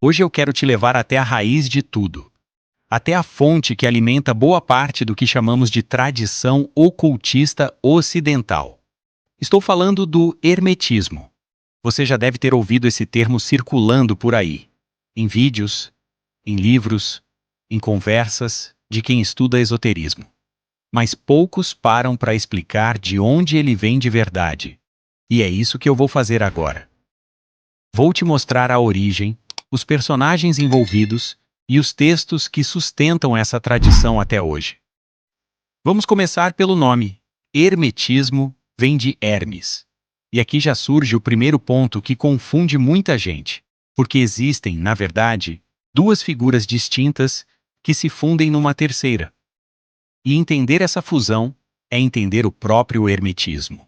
Hoje eu quero te levar até a raiz de tudo, até a fonte que alimenta boa parte do que chamamos de tradição ocultista ocidental. Estou falando do hermetismo. Você já deve ter ouvido esse termo circulando por aí, em vídeos, em livros, em conversas de quem estuda esoterismo. Mas poucos param para explicar de onde ele vem de verdade. E é isso que eu vou fazer agora. Vou te mostrar a origem, os personagens envolvidos e os textos que sustentam essa tradição até hoje. Vamos começar pelo nome. Hermetismo vem de Hermes. E aqui já surge o primeiro ponto que confunde muita gente, porque existem, na verdade, duas figuras distintas que se fundem numa terceira. E entender essa fusão é entender o próprio hermetismo.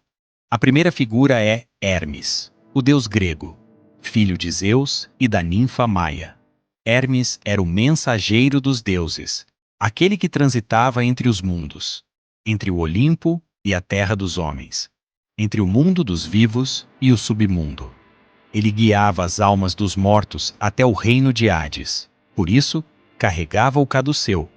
A primeira figura é Hermes, o deus grego, filho de Zeus e da ninfa Maia. Hermes era o mensageiro dos deuses, aquele que transitava entre os mundos, entre o Olimpo e a terra dos homens, entre o mundo dos vivos e o submundo. Ele guiava as almas dos mortos até o reino de Hades. Por isso, carregava o caduceu,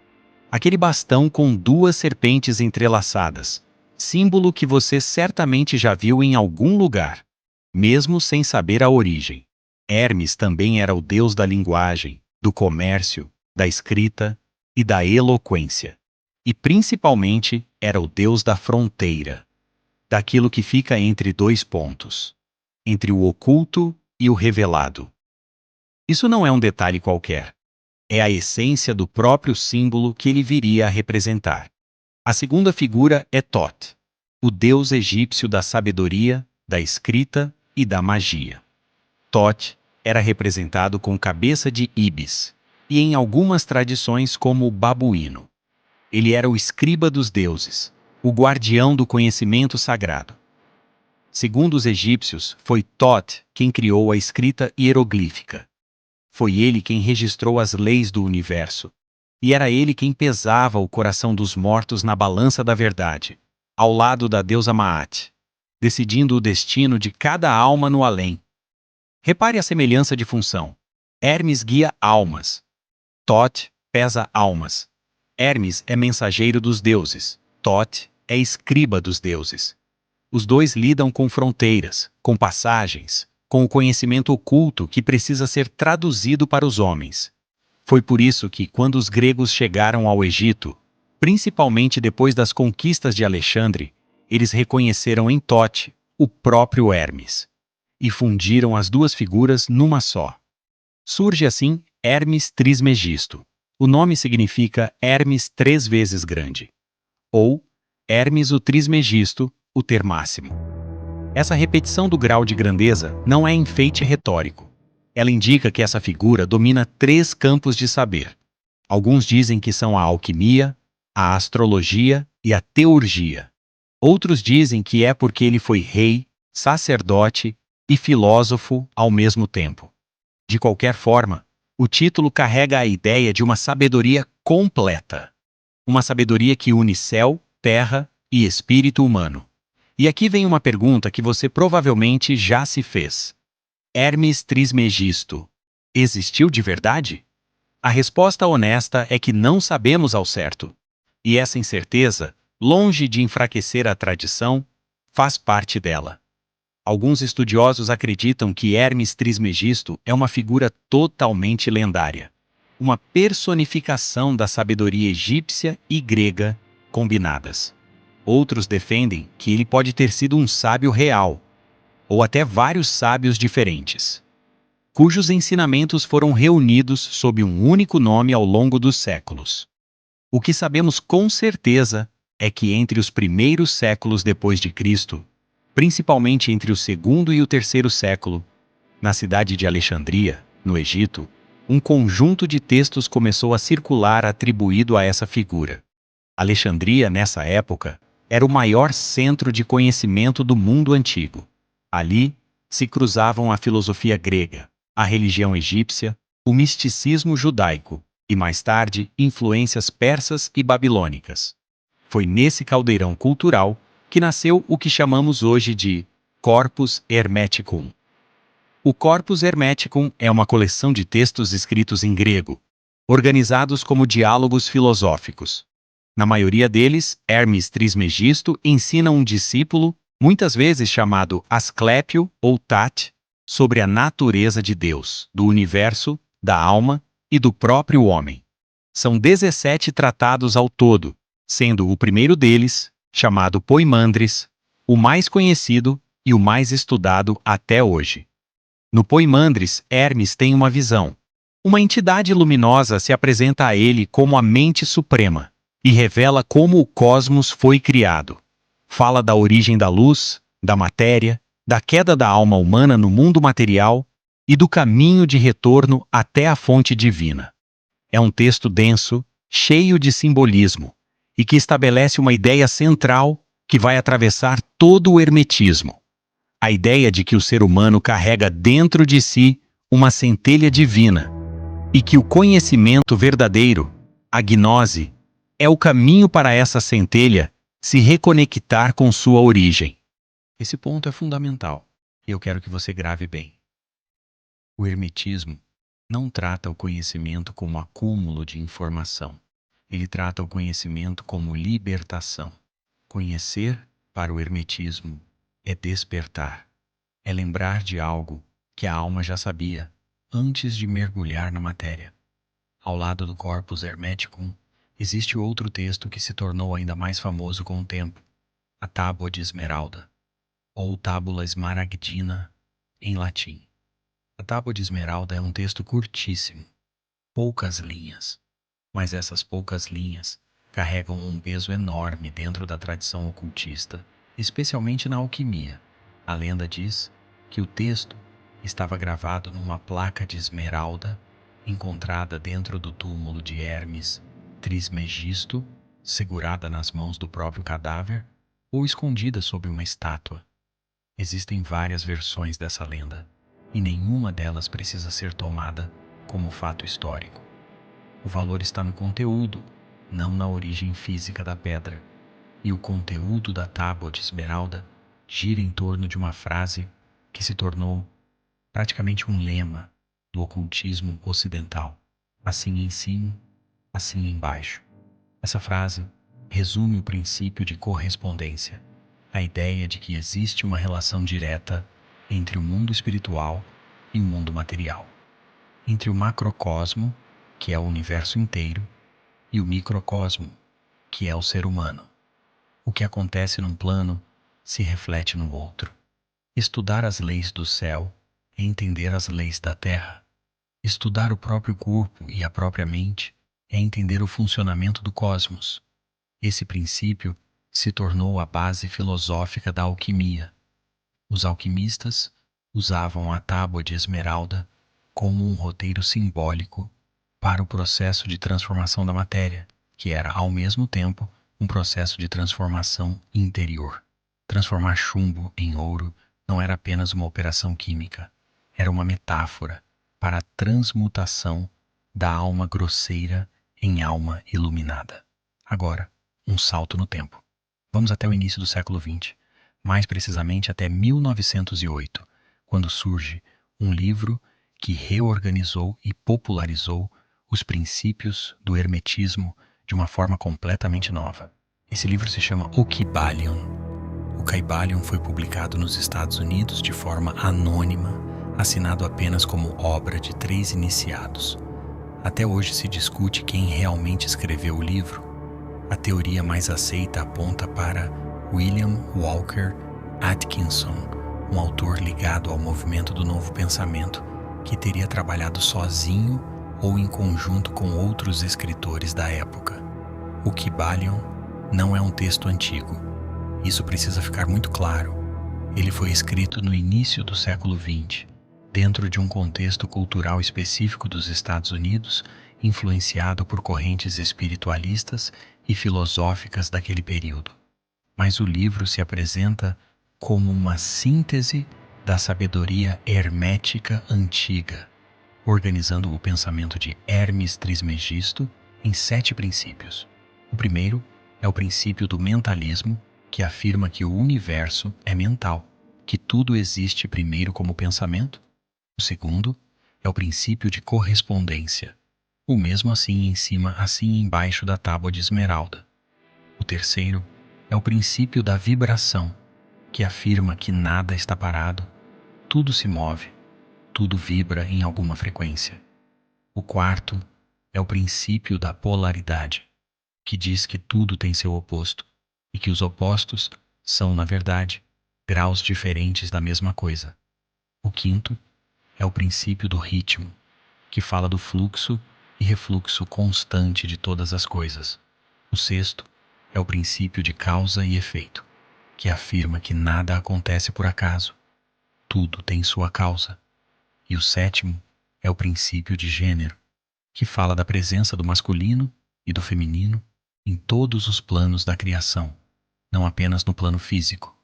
aquele bastão com duas serpentes entrelaçadas, símbolo que você certamente já viu em algum lugar, mesmo sem saber a origem. Hermes também era o deus da linguagem, do comércio, da escrita e da eloquência. E principalmente era o deus da fronteira, daquilo que fica entre dois pontos, entre o oculto e o revelado. Isso não é um detalhe qualquer. É a essência do próprio símbolo que ele viria a representar. A segunda figura é Thoth, o deus egípcio da sabedoria, da escrita e da magia. Thoth era representado com cabeça de íbis, e em algumas tradições como o babuíno. Ele era o escriba dos deuses, o guardião do conhecimento sagrado. Segundo os egípcios, foi Thoth quem criou a escrita hieroglífica. Foi ele quem registrou as leis do universo. E era ele quem pesava o coração dos mortos na balança da verdade, ao lado da deusa Maat, decidindo o destino de cada alma no além. Repare a semelhança de função. Hermes guia almas. Thoth pesa almas. Hermes é mensageiro dos deuses. Thoth é escriba dos deuses. Os dois lidam com fronteiras, com passagens, com o conhecimento oculto que precisa ser traduzido para os homens. Foi por isso que, quando os gregos chegaram ao Egito, principalmente depois das conquistas de Alexandre, eles reconheceram em Thoth o próprio Hermes, e fundiram as duas figuras numa só. Surge assim Hermes Trismegisto. O nome significa Hermes 3 vezes grande, ou Hermes o Trismegisto, o termássimo. Essa repetição do grau de grandeza não é enfeite retórico. Ela indica que essa figura domina 3 campos de saber. Alguns dizem que são a alquimia, a astrologia e a teurgia. Outros dizem que é porque ele foi rei, sacerdote e filósofo ao mesmo tempo. De qualquer forma, o título carrega a ideia de uma sabedoria completa. Uma sabedoria que une céu, terra e espírito humano. E aqui vem uma pergunta que você provavelmente já se fez. Hermes Trismegisto existiu de verdade? A resposta honesta é que não sabemos ao certo. E essa incerteza, longe de enfraquecer a tradição, faz parte dela. Alguns estudiosos acreditam que Hermes Trismegisto é uma figura totalmente lendária, uma personificação da sabedoria egípcia e grega combinadas. Outros defendem que ele pode ter sido um sábio real, ou até vários sábios diferentes, cujos ensinamentos foram reunidos sob um único nome ao longo dos séculos. O que sabemos com certeza é que entre os primeiros séculos depois de Cristo, principalmente entre o segundo e o terceiro século, na cidade de Alexandria, no Egito, um conjunto de textos começou a circular atribuído a essa figura. Alexandria, nessa época, era o maior centro de conhecimento do mundo antigo. Ali se cruzavam a filosofia grega, a religião egípcia, o misticismo judaico e, mais tarde, influências persas e babilônicas. Foi nesse caldeirão cultural que nasceu o que chamamos hoje de Corpus Hermeticum. O Corpus Hermeticum é uma coleção de textos escritos em grego, organizados como diálogos filosóficos. Na maioria deles, Hermes Trismegisto ensina um discípulo, muitas vezes chamado Asclépio ou Tat, sobre a natureza de Deus, do universo, da alma e do próprio homem. São 17 tratados ao todo, sendo o primeiro deles, chamado Poimandres, o mais conhecido e o mais estudado até hoje. No Poimandres, Hermes tem uma visão. Uma entidade luminosa se apresenta a ele como a mente suprema e revela como o cosmos foi criado. Fala da origem da luz, da matéria, da queda da alma humana no mundo material e do caminho de retorno até a fonte divina. É um texto denso, cheio de simbolismo, e que estabelece uma ideia central que vai atravessar todo o hermetismo. A ideia de que o ser humano carrega dentro de si uma centelha divina e que o conhecimento verdadeiro, a gnose, é o caminho para essa centelha se reconectar com sua origem. Esse ponto é fundamental e eu quero que você grave bem. O hermetismo não trata o conhecimento como acúmulo de informação. Ele trata o conhecimento como libertação. Conhecer, para o hermetismo, é despertar. É lembrar de algo que a alma já sabia antes de mergulhar na matéria. Ao lado do Corpus Hermeticum, existe outro texto que se tornou ainda mais famoso com o tempo, a Tábua de Esmeralda, ou Tábula Smaragdina, em latim. A Tábua de Esmeralda é um texto curtíssimo, poucas linhas, mas essas poucas linhas carregam um peso enorme dentro da tradição ocultista, especialmente na alquimia. A lenda diz que o texto estava gravado numa placa de esmeralda encontrada dentro do túmulo de Hermes Trismegisto, segurada nas mãos do próprio cadáver ou escondida sob uma estátua. Existem várias versões dessa lenda, e nenhuma delas precisa ser tomada como fato histórico. O valor está no conteúdo, não na origem física da pedra. E o conteúdo da Tábua de Esmeralda gira em torno de uma frase que se tornou praticamente um lema do ocultismo ocidental. Assim em cima, assim embaixo. Essa frase resume o princípio de correspondência, a ideia de que existe uma relação direta entre o mundo espiritual e o mundo material, entre o macrocosmo, que é o universo inteiro, e o microcosmo, que é o ser humano. O que acontece num plano se reflete no outro. Estudar as leis do céu é entender as leis da terra. Estudar o próprio corpo e a própria mente é entender o funcionamento do cosmos. Esse princípio se tornou a base filosófica da alquimia. Os alquimistas usavam a tábua de esmeralda como um roteiro simbólico para o processo de transformação da matéria, que era, ao mesmo tempo, um processo de transformação interior. Transformar chumbo em ouro não era apenas uma operação química, era uma metáfora para a transmutação da alma grosseira em alma iluminada. Agora, um salto no tempo. Vamos até o início do século XX, mais precisamente até 1908, quando surge um livro que reorganizou e popularizou os princípios do hermetismo de uma forma completamente nova. Esse livro se chama O Kybalion. O Kybalion foi publicado nos Estados Unidos de forma anônima, assinado apenas como obra de 3 iniciados. Até hoje se discute quem realmente escreveu o livro. A teoria mais aceita aponta para William Walker Atkinson, um autor ligado ao movimento do Novo Pensamento, que teria trabalhado sozinho ou em conjunto com outros escritores da época. O Kybalion não é um texto antigo. Isso precisa ficar muito claro. Ele foi escrito no início do século XX, dentro de um contexto cultural específico dos Estados Unidos, influenciado por correntes espiritualistas e filosóficas daquele período. Mas o livro se apresenta como uma síntese da sabedoria hermética antiga, organizando o pensamento de Hermes Trismegisto em 7 princípios. O primeiro é o princípio do mentalismo, que afirma que o universo é mental, que tudo existe primeiro como pensamento O segundo é o princípio de correspondência, o mesmo assim em cima, assim embaixo da tábua de esmeralda. O terceiro é o princípio da vibração, que afirma que nada está parado, tudo se move, tudo vibra em alguma frequência. O quarto é o princípio da polaridade, que diz que tudo tem seu oposto e que os opostos são, na verdade, graus diferentes da mesma coisa. O quinto é o princípio do ritmo, que fala do fluxo e refluxo constante de todas as coisas. O sexto é o princípio de causa e efeito, que afirma que nada acontece por acaso, tudo tem sua causa. E o sétimo é o princípio de gênero, que fala da presença do masculino e do feminino em todos os planos da criação, não apenas no plano físico.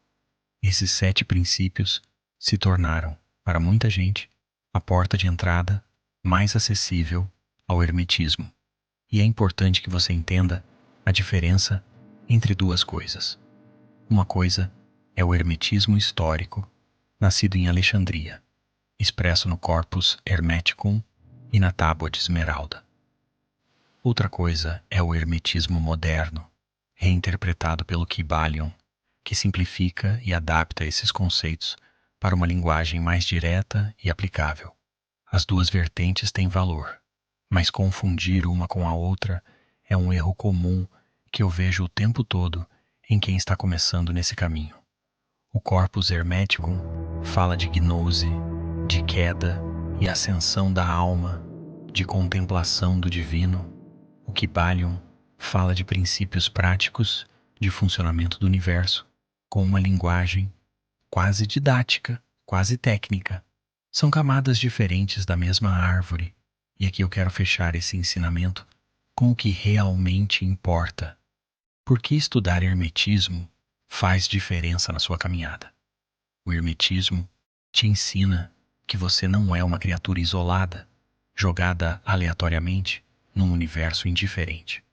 Esses 7 princípios se tornaram, para muita gente, a porta de entrada mais acessível ao hermetismo. E é importante que você entenda a diferença entre duas coisas. Uma coisa é o hermetismo histórico, nascido em Alexandria, expresso no Corpus Hermeticum e na Tábua de Esmeralda. Outra coisa é o hermetismo moderno, reinterpretado pelo Kybalion, que simplifica e adapta esses conceitos para uma linguagem mais direta e aplicável. As duas vertentes têm valor, mas confundir uma com a outra é um erro comum que eu vejo o tempo todo em quem está começando nesse caminho. O Corpus Hermeticum fala de gnose, de queda e ascensão da alma, de contemplação do divino. O Kybalion fala de princípios práticos de funcionamento do universo, com uma linguagem quase didática, quase técnica. São camadas diferentes da mesma árvore, e aqui eu quero fechar esse ensinamento com o que realmente importa. Por que estudar hermetismo faz diferença na sua caminhada? O hermetismo te ensina que você não é uma criatura isolada, jogada aleatoriamente num universo indiferente.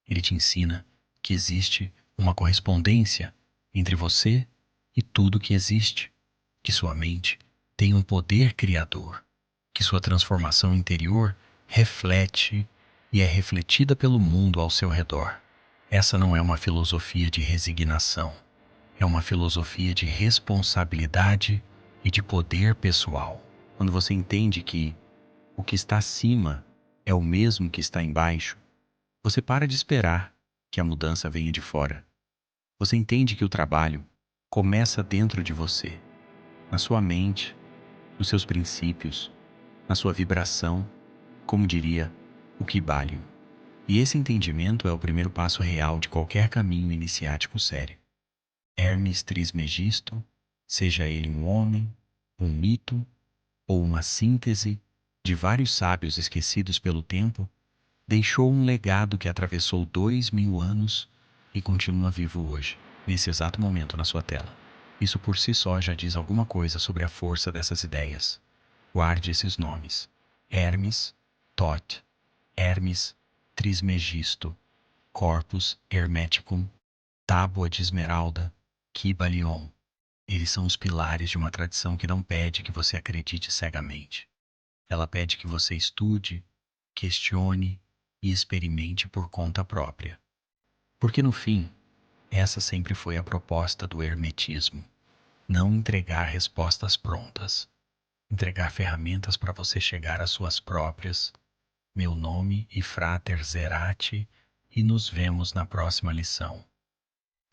Ele te ensina que existe uma correspondência entre você e tudo que existe, que sua mente tem um poder criador, que sua transformação interior reflete e é refletida pelo mundo ao seu redor. Essa não é uma filosofia de resignação, é uma filosofia de responsabilidade e de poder pessoal. Quando você entende que o que está acima é o mesmo que está embaixo, você para de esperar que a mudança venha de fora. Você entende que o trabalho começa dentro de você, na sua mente, nos seus princípios, na sua vibração, como diria o Kybalion. E esse entendimento é o primeiro passo real de qualquer caminho iniciático sério. Hermes Trismegisto, seja ele um homem, um mito ou uma síntese de vários sábios esquecidos pelo tempo, deixou um legado que atravessou 2000 anos e continua vivo hoje, nesse exato momento na sua tela. Isso por si só já diz alguma coisa sobre a força dessas ideias. Guarde esses nomes: Hermes, Thoth, Hermes Trismegisto, Corpus Hermeticum, Tábua de Esmeralda, Kybalion. Eles são os pilares de uma tradição que não pede que você acredite cegamente. Ela pede que você estude, questione e experimente por conta própria. Porque no fim, essa sempre foi a proposta do hermetismo. Não entregar respostas prontas. Entregar ferramentas para você chegar às suas próprias. Meu nome é Frater Zerati e nos vemos na próxima lição.